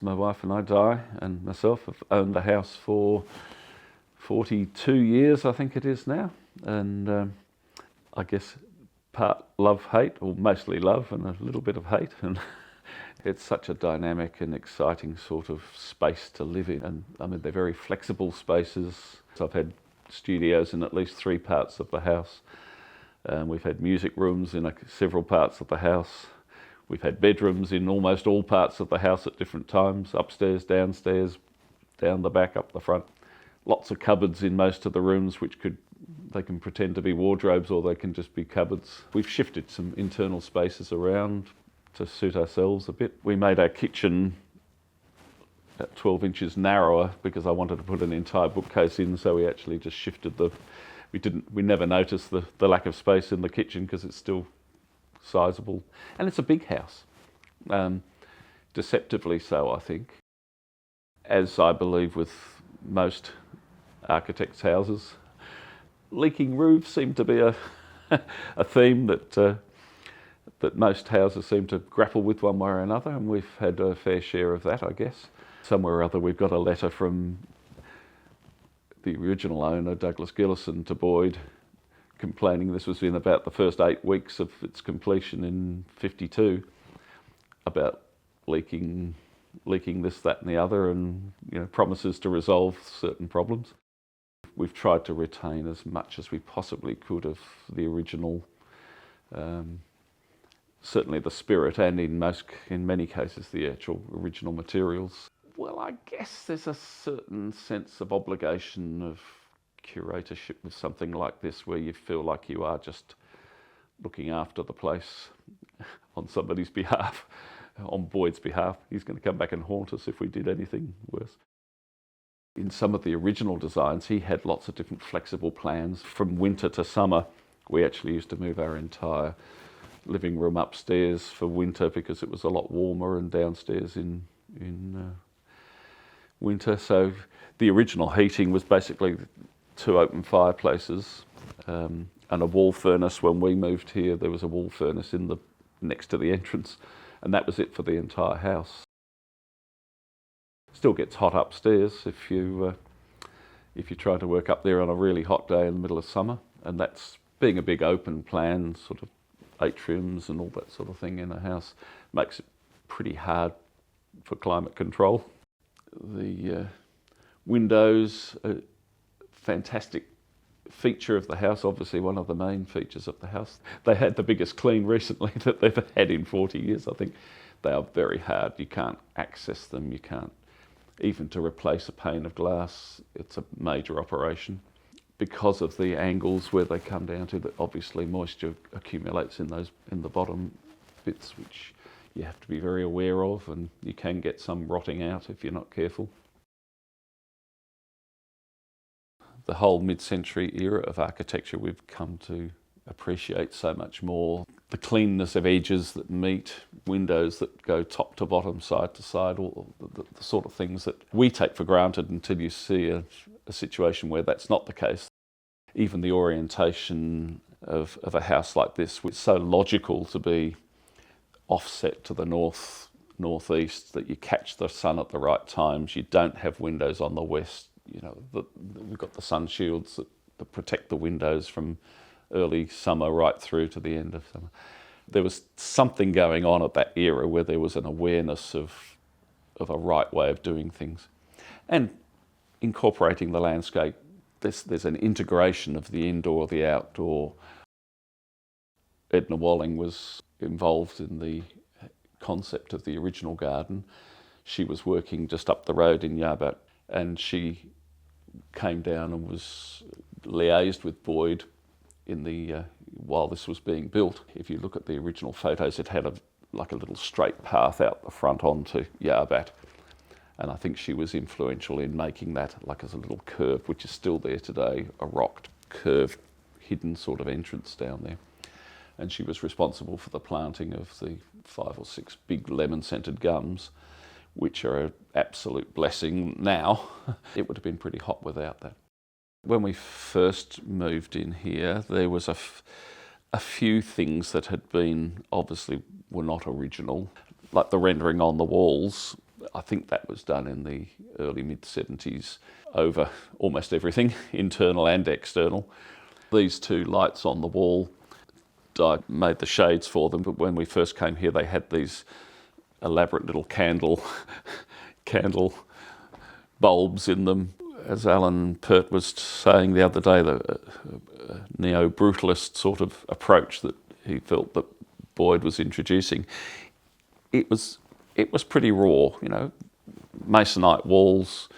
My wife and I, Di, and myself have owned the house for 42 years, I think it is now. And I guess part love, hate, or mostly love and a little bit of hate. And it's such a dynamic and exciting sort of space to live in. And I mean, they're very flexible spaces. So I've had studios in at least 3 parts of the house. We've had music rooms in several parts of the house. We've had bedrooms in almost all parts of the house at different times, upstairs, downstairs, down the back, up the front. Lots of cupboards in most of the rooms, they can pretend to be wardrobes or they can just be cupboards. We've shifted some internal spaces around to suit ourselves a bit. We made our kitchen about 12 inches narrower because I wanted to put an entire bookcase in, so we actually just shifted we never noticed the lack of space in the kitchen because it's still sizable, and it's a big house, deceptively so, I think, as I believe with most architects' houses. Leaking roofs seem to be a theme that most houses seem to grapple with one way or another, and we've had a fair share of that, I guess. Somewhere or other we've got a letter from the original owner, Douglas Gillison, to Boyd, complaining this was in about the first 8 weeks of its completion in '52 about leaking this, that and the other, and promises to resolve certain problems. We've tried to retain as much as we possibly could of the original, certainly the spirit, and in many cases the actual original materials. Well, I guess there's a certain sense of obligation of curatorship with something like this, where you feel like you are just looking after the place on somebody's behalf, on Boyd's behalf. He's going to come back and haunt us if we did anything worse. In some of the original designs, he had lots of different flexible plans. From winter to summer, we actually used to move our entire living room upstairs for winter because it was a lot warmer, and downstairs in winter. So the original heating was basically 2 open fireplaces and a wall furnace. When we moved here, there was a wall furnace next to the entrance, and that was it for the entire house. Still gets hot upstairs if you try to work up there on a really hot day in the middle of summer, and that's being a big open plan, sort of atriums and all that sort of thing in a house makes it pretty hard for climate control. The windows, fantastic feature of the house, obviously one of the main features of the house. They had the biggest clean recently that they've had in 40 years, I think. They are very hard. You can't access them. You can't, even to replace a pane of glass, it's a major operation. Because of the angles where they come down to, that obviously moisture accumulates in the bottom bits, which you have to be very aware of, and you can get some rotting out if you're not careful. The whole mid-century era of architecture we've come to appreciate so much more. The cleanness of edges that meet, windows that go top to bottom, side to side, all the sort of things that we take for granted until you see a situation where that's not the case. Even the orientation of a house like this, it's so logical to be offset to the northeast that you catch the sun at the right times. You don't have windows on the west. We've got the sun shields that protect the windows from early summer right through to the end of summer. There was something going on at that era where there was an awareness of a right way of doing things. And incorporating the landscape, there's an integration of the indoor, the outdoor. Edna Walling was involved in the concept of the original garden. She was working just up the road in Yarbat, and she came down and was liaised with Boyd while this was being built. If you look at the original photos, it had like a little straight path out the front onto Yarbat, and I think she was influential in making that like as a little curve, which is still there today, a rocked, curved, hidden sort of entrance down there. And she was responsible for the planting of the 5 or 6 big lemon-scented gums, which are an absolute blessing now. It would have been pretty hot without that. When we first moved in here, there was a few things that had been, obviously were not original, like the rendering on the walls I think that was done in the early mid-70s over almost everything, internal and external. These two lights on the wall, I made the shades for them, but when we first came here they had these elaborate little candle bulbs in them. As Alan Pert was saying the other day, the neo-brutalist sort of approach that he felt that Boyd was introducing, it was pretty raw, you know, masonite walls,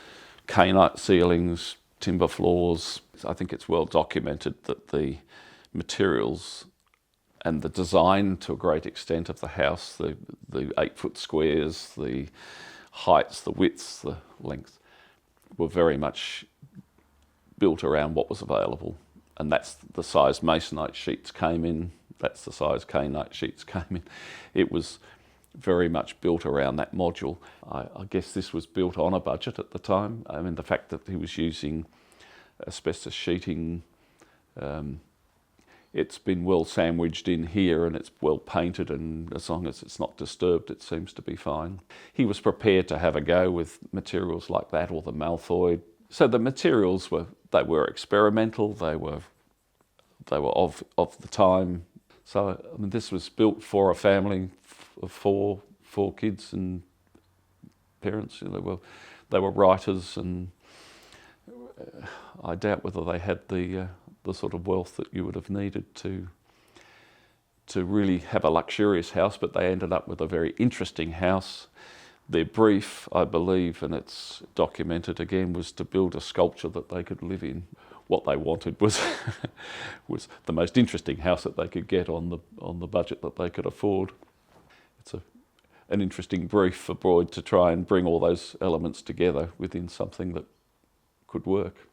kainite ceilings, timber floors. I think it's well documented that the materials and the design to a great extent of the house, the 8-foot squares, the heights, the widths, the lengths, were very much built around what was available. And that's the size masonite sheets came in, that's the size kainite sheets came in. It was very much built around that module. I guess this was built on a budget at the time. I mean, the fact that he was using asbestos sheeting, it's been well sandwiched in here and it's well painted, and as long as it's not disturbed, it seems to be fine. He was prepared to have a go with materials like that, or the malthoid. So the materials were experimental, they were of the time. So I mean, this was built for a family of four kids and parents. You know, they were writers, and I doubt whether they had the sort of wealth that you would have needed to really have a luxurious house, but they ended up with a very interesting house. Their brief, I believe, and it's documented again, was to build a sculpture that they could live in. What they wanted was was the most interesting house that they could get on the budget that they could afford. It's an interesting brief for Boyd to try and bring all those elements together within something that could work.